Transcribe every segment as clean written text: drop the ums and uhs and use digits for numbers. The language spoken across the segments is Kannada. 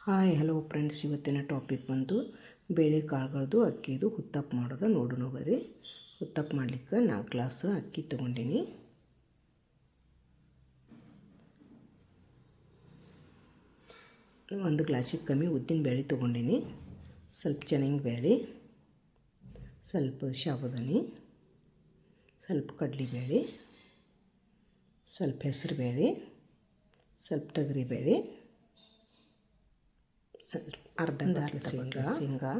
ಹಾಯ್ ಹಲೋ ಫ್ರೆಂಡ್ಸ್, ಇವತ್ತಿನ ಟಾಪಿಕ್ ಬಂದು ಬೇಳೆಕಾಳುಗಳದ್ದು ಅಕ್ಕಿದು ಹುತ್ತಪ್ಪು ಮಾಡೋದು ನೋಡೋಣ ಬರ್ರಿ. ಹುತ್ತಪ್ಪು ಮಾಡಲಿಕ್ಕೆ 4 ಗ್ಲಾಸ್ ಅಕ್ಕಿ ತೊಗೊಂಡಿನಿ. ಒಂದು ಗ್ಲಾಸಿಗೆ ಕಮ್ಮಿ ಉದ್ದಿನ ಬೇಳೆ ತೊಗೊಂಡಿನಿ. ಸ್ವಲ್ಪ ಚೆನ್ನಾಗಿ ಬೇಳೆ, ಸ್ವಲ್ಪ ಸಾಬುದಾನಿ, ಸ್ವಲ್ಪ ಕಡಲೆಬೇಳೆ, ಸ್ವಲ್ಪ ಹೆಸರು ಬೇಳೆ, ಸ್ವಲ್ಪ ತೊಗರಿಬೇಳೆ, ಅರ್ಧ ಶೇಂಗಾ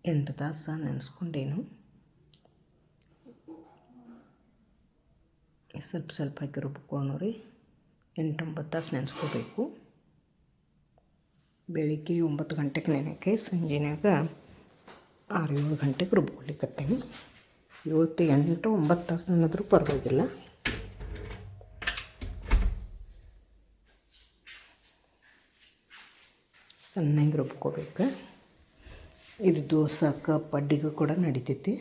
ಎಂಟು ತಾಸು ನೆನೆಸ್ಕೊಂಡೇನು. ಸ್ವಲ್ಪ ಹಾಕಿ ರುಬ್ಕೊಂಡು ರೀ 8-9 ತಾಸು ನೆನೆಸ್ಕೋಬೇಕು. ಬೆಳಿಗ್ಗೆ 9 ಗಂಟೆಗೆ ನೆನೆಕ್ಕೆ ಸಂಜೆನಾಗ 6-7 ಗಂಟೆಗೆ ರುಬ್ಕೊಲಿಕ್ಕತ್ತೀನಿ. 7-8-9 ತಾಸು ನೆನೆದ್ರೂ ಪರವಾಗಿಲ್ಲ. ಸಣ್ಣಗೆ ರುಬ್ಕೋಬೇಕು. ಇದು ದೋಸೆಗೆ ಪಡ್ಡಿಗೂ ಕೂಡ ನಡಿತೈತಿ.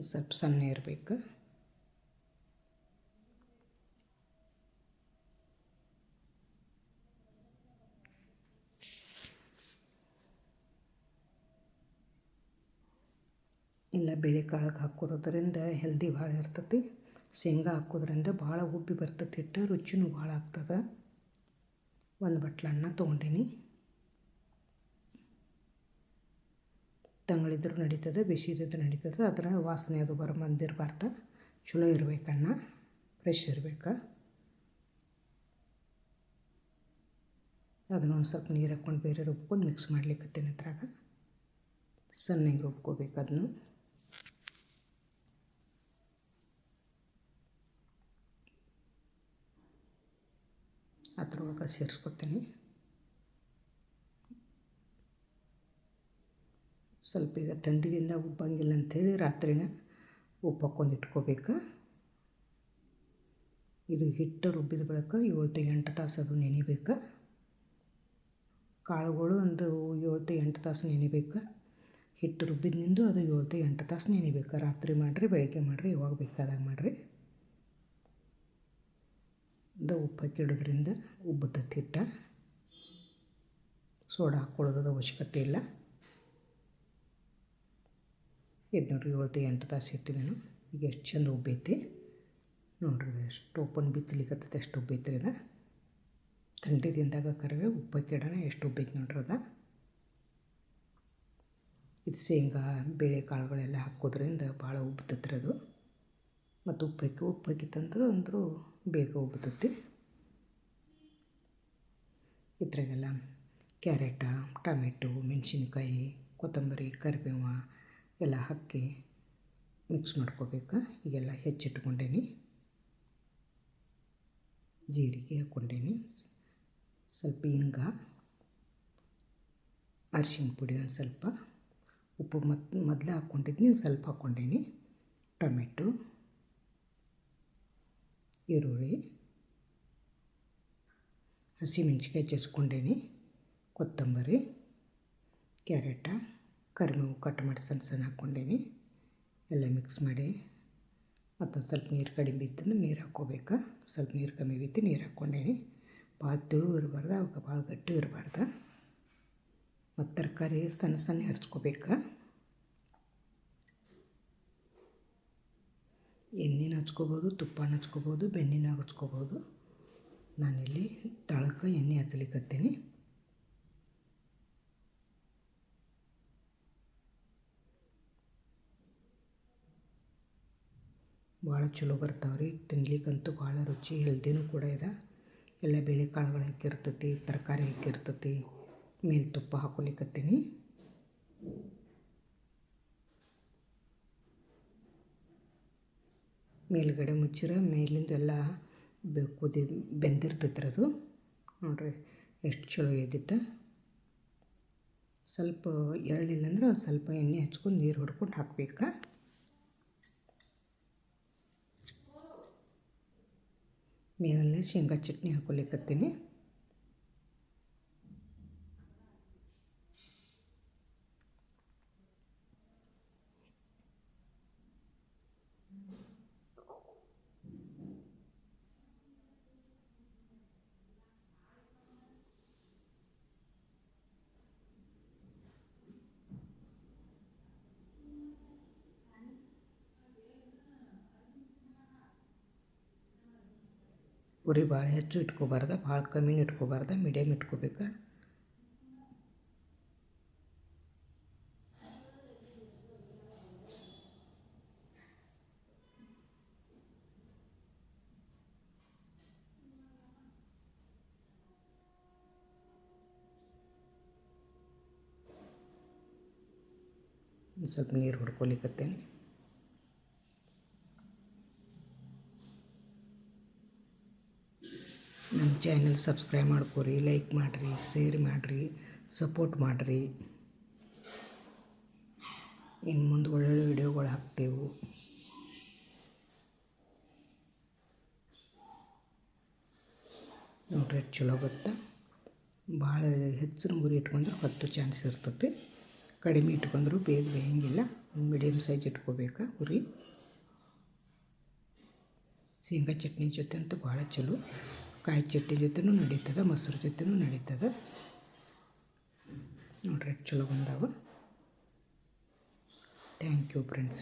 ಸ್ವಲ್ಪ ಸಣ್ಣ ಇರಬೇಕು. ಇಲ್ಲ ಬೇಳೆಕಾಳಿಗೆ ಹಾಕೋದ್ರಿಂದ ಹೆಲ್ದಿ ಭಾಳ ಇರ್ತೈತಿ. ಶೇಂಗಾ ಹಾಕೋದ್ರಿಂದ ಭಾಳ ಉಬ್ಬಿ ಬರ್ತೈತಿ. ಹಿಟ್ಟು ರುಚಿನೂ ಭಾಳ ಆಗ್ತದೆ. ಒಂದು ಬಟ್ಲು ಅನ್ನ ತೊಗೊಂಡೀನಿ. ತಂಗಳಿದ್ರೂ ನಡೀತದೆ, ಬಿಸಿದಿದ್ದು ನಡೀತದೆ. ಅದರ ವಾಸನೆ ಅದು ಬಂದಿರಬಾರ್ದು. ಚಲೋ ಇರಬೇಕು, ಅನ್ನ ಫ್ರೆಶ್ ಇರಬೇಕು. ಅದನ್ನೊಂದು ಸ್ವಲ್ಪ ನೀರು ಹಾಕ್ಕೊಂಡು ಬೇರೆ ರುಬ್ಕೊಂಡು ಮಿಕ್ಸ್ ಮಾಡ್ಲಿಕ್ಕತ್ತೀನಿ. ಅದ್ರಾಗ ಸಣ್ಣಗೆ ರುಬ್ಕೋಬೇಕು. ಅದನ್ನು ಅದ್ರೊಳಗೆ ಸೇರಿಸ್ಕೊತೀನಿ. ಸ್ವಲ್ಪ ಈಗ ಥಂಡಿದಿಂದ ಉಬ್ಬಂಗಿಲ್ಲ ಅಂಥೇಳಿ ರಾತ್ರಿನ ಉಪ್ಪು ಹಾಕ್ಕೊಂಡು ಇಟ್ಕೋಬೇಕು. ಇದು ಹಿಟ್ಟು ರುಬ್ಬಿದ ಬಳಿಕ 7-8 ತಾಸು ಅದು ನೆನಿಬೇಕು. ಕಾಳುಗಳು ಒಂದು 7-8 ತಾಸು ನೆನಿಬೇಕು. ಹಿಟ್ಟು ರುಬ್ಬಿದ್ನಿಂದು ಅದು 7-8 ತಾಸು ನೆನಿಬೇಕು. ರಾತ್ರಿ ಮಾಡಿರಿ, ಬೆಳಗ್ಗೆ ಮಾಡಿರಿ, ಯಾವಾಗ ಬೇಕಾದಾಗ ಮಾಡಿರಿ. ಉಪ್ಪು ಹಾಕಿ ಇಡೋದ್ರಿಂದ ಉಬ್ಬುತ್ತೈತಿ ಹಿಟ್ಟು. ಸೋಡಾ ಹಾಕ್ಕೊಳ್ಳೋದು ಅವಶ್ಯಕತೆ ಇಲ್ಲ. ಇದು ನೋಡಿರಿ 7-8 ತಾಸು ಇಟ್ಟು ನಾನು ಈಗ ಎಷ್ಟು ಚಂದ ಉಬ್ಬೈತಿ ನೋಡ್ರಿ. ಎಷ್ಟು ಓಪನ್ ಬಿಚ್ಚಲಿಕ್ಕತ್ತೈತೆ, ಎಷ್ಟು ಉಬ್ಬೈತಿ ರೀ. ಅದು ಥಂಡಿ ದಿನದಾಗ ಕರೆವೆ ಉಪ್ಪು ಹಾಕಿ ಇಡೋಣ, ಎಷ್ಟು ಉಬ್ಬೈತಿ ನೋಡ್ರಿ. ಅದು ಇದು ಶೇಂಗಾ ಬೇಳೆಕಾಳುಗಳೆಲ್ಲ ಹಾಕೋದ್ರಿಂದ ಭಾಳ ಉಬ್ಬುತ್ತೈತಿ ರೀ ಅದು. ಮತ್ತು ಉಪ್ಪು ಹಾಕಿತ್ತಂದ್ರೆ ಅಂದರೂ ಬೇಗ ಉಬ್ಬುತ್ತೈತಿ. ಇದ್ರಾಗೆಲ್ಲ ಕ್ಯಾರೆಟ, ಟೊಮೆಟೊ, ಮೆಣಸಿನ್ಕಾಯಿ, ಕೊತ್ತಂಬರಿ, ಕರಿಬೇವು ಎಲ್ಲ ಹಾಕಿ ಮಿಕ್ಸ್ ಮಾಡ್ಕೋಬೇಕು. ಈಗೆಲ್ಲ ಹೆಚ್ಚಿಟ್ಕೊಂಡೇನಿ. ಜೀರಿಗೆ ಹಾಕ್ಕೊಂಡೇನಿ, ಸ್ವಲ್ಪ ಹಿಂಗ, ಅರಿಶಿನ ಪುಡಿ ಒಂದು ಸ್ವಲ್ಪ, ಉಪ್ಪು ಮೊದಲೇ ಹಾಕ್ಕೊಂಡಿದ್ನಿ, ಸ್ವಲ್ಪ ಹಾಕ್ಕೊಂಡೇನಿ. ಟೊಮೆಟೊ, ಈರುಳ್ಳಿ, ಹಸಿಮೆಣ್ಸಿಕಾಯಿ ಜಜ್ಕೊಂಡೇನಿ, ಕೊತ್ತಂಬರಿ, ಕ್ಯಾರೆಟ, ಕರಿಬೇವು ಕಟ್ ಮಾಡಿ ಸಣ್ಣ ಹಾಕ್ಕೊಂಡೇನಿ. ಎಲ್ಲ ಮಿಕ್ಸ್ ಮಾಡಿ ಮತ್ತೊಂದು ಸ್ವಲ್ಪ ನೀರು ಕಡಿಮೆ ಇತ್ತಂದ್ರೆ ನೀರು ಹಾಕ್ಕೋಬೇಕು. ಸ್ವಲ್ಪ ನೀರು ಕಮ್ಮಿ ಬಿತ್ತು, ನೀರು ಹಾಕ್ಕೊಂಡೇನಿ. ಭಾಳ ತೆಳು ಇರಬಾರ್ದು, ಅವಾಗ ಭಾಳ ಗಟ್ಟಿ ಇರಬಾರ್ದು. ಮತ್ತು ತರಕಾರಿ ಸಣ್ಣ ಹೆರ್ಚ್ಕೋಬೇಕು. ಎಣ್ಣೆನ ಹಚ್ಕೋಬೋದು, ತುಪ್ಪನ ಹಚ್ಕೋಬೋದು, ಬೆಣ್ಣೆನ ಹಚ್ಕೋಬೋದು. ನಾನಿಲ್ಲಿ ತಳಕ್ಕೆ ಎಣ್ಣೆ ಹಚ್ಚಲಿಕ್ಕತ್ತೀನಿ. ಭಾಳ ಚಲೋ ಬರ್ತಾವ್ರಿ, ತಿನ್ಲಿಕ್ಕಂತೂ ಭಾಳ ರುಚಿ, ಹೆಲ್ದಿನೂ ಕೂಡ ಇದೆ. ಎಲ್ಲ ಬೇಳೆಕಾಳುಗಳು ಹಾಕಿರ್ತೈತಿ, ತರಕಾರಿ ಹಾಕಿರ್ತೈತಿ. ಮೇಲೆ ತುಪ್ಪ ಹಾಕ್ಕೊಲಿಕ್ಕತ್ತೀನಿ. ಮೇಲ್ಗಡೆ ಮುಚ್ಚಿರ ಮೇಲಿಂದ ಎಲ್ಲ ಬೆಂದಿರ್ತೈತ್ರಿ ಅದು. ನೋಡಿರಿ ಎಷ್ಟು ಚಲೋ ಎದ್ದಿತ್ತು. ಸ್ವಲ್ಪ ಎಳ್ಳಿಲ್ಲ ಅಂದ್ರೆ ಸ್ವಲ್ಪ ಎಣ್ಣೆ ಹಚ್ಕೊಂಡು ನೀರು ಹೊಡ್ಕೊಂಡು ಹಾಕ್ಬೇಕು. ಮೇಲೆ ಶೇಂಗಾ ಚಟ್ನಿ ಹಾಕ್ಕೊಲಿಕ್ಕತ್ತೀನಿ. ಉರಿ ಭಾಳ ಹೆಚ್ಚು ಇಟ್ಕೋಬಾರ್ದು, ಭಾಳ ಕಮ್ಮಿನೂ ಇಟ್ಕೋಬಾರ್ದು, ಮೀಡಿಯಮ್ ಇಟ್ಕೋಬೇಕು. ಸ್ವಲ್ಪ ನೀರು ಹೊಡ್ಕೊಲಿಕ್ಕತ್ತೇನೆ. ನಮ್ಮ ಚಾನಲ್ ಸಬ್ಸ್ಕ್ರೈಬ್ ಮಾಡ್ಕೊರಿ, ಲೈಕ್ ಮಾಡಿರಿ, ಶೇರ್ ಮಾಡಿರಿ, ಸಪೋರ್ಟ್ ಮಾಡಿರಿ. ಇನ್ನು ಮುಂದೆ ಒಳ್ಳೊಳ್ಳೆ ವಿಡಿಯೋಗಳು ಹಾಕ್ತೇವೆ. ನೋಡ್ರಿ ಚಲೋ ಗೊತ್ತಾ. ಭಾಳ ಹೆಚ್ಚಿನ ಉರಿ ಇಟ್ಕೊಂಡ್ರೆ ಹೊತ್ತು ಚಾನ್ಸ್ ಇರ್ತೈತಿ. ಕಡಿಮೆ ಇಟ್ಕೊಂಡ್ರು ಬೇಗ ಬೇಯಂಗಿಲ್ಲ. ಮೀಡಿಯಮ್ ಸೈಜ್ ಇಟ್ಕೋಬೇಕು ಉರಿ. ಶೇಂಗಾ ಚಟ್ನಿ ಜೊತೆ ಅಂತೂ ಭಾಳ ಚಲೋ. ಕಾಯಿ ಚಟ್ನಿ ಜೊತೆನೂ ನಡೀತದೆ, ಮೊಸರು ಜೊತೆನೂ ನಡೀತದೆ. ನೋಡ್ರಿ ಚಲೋ ಬಂದಾವ. Thank you friends.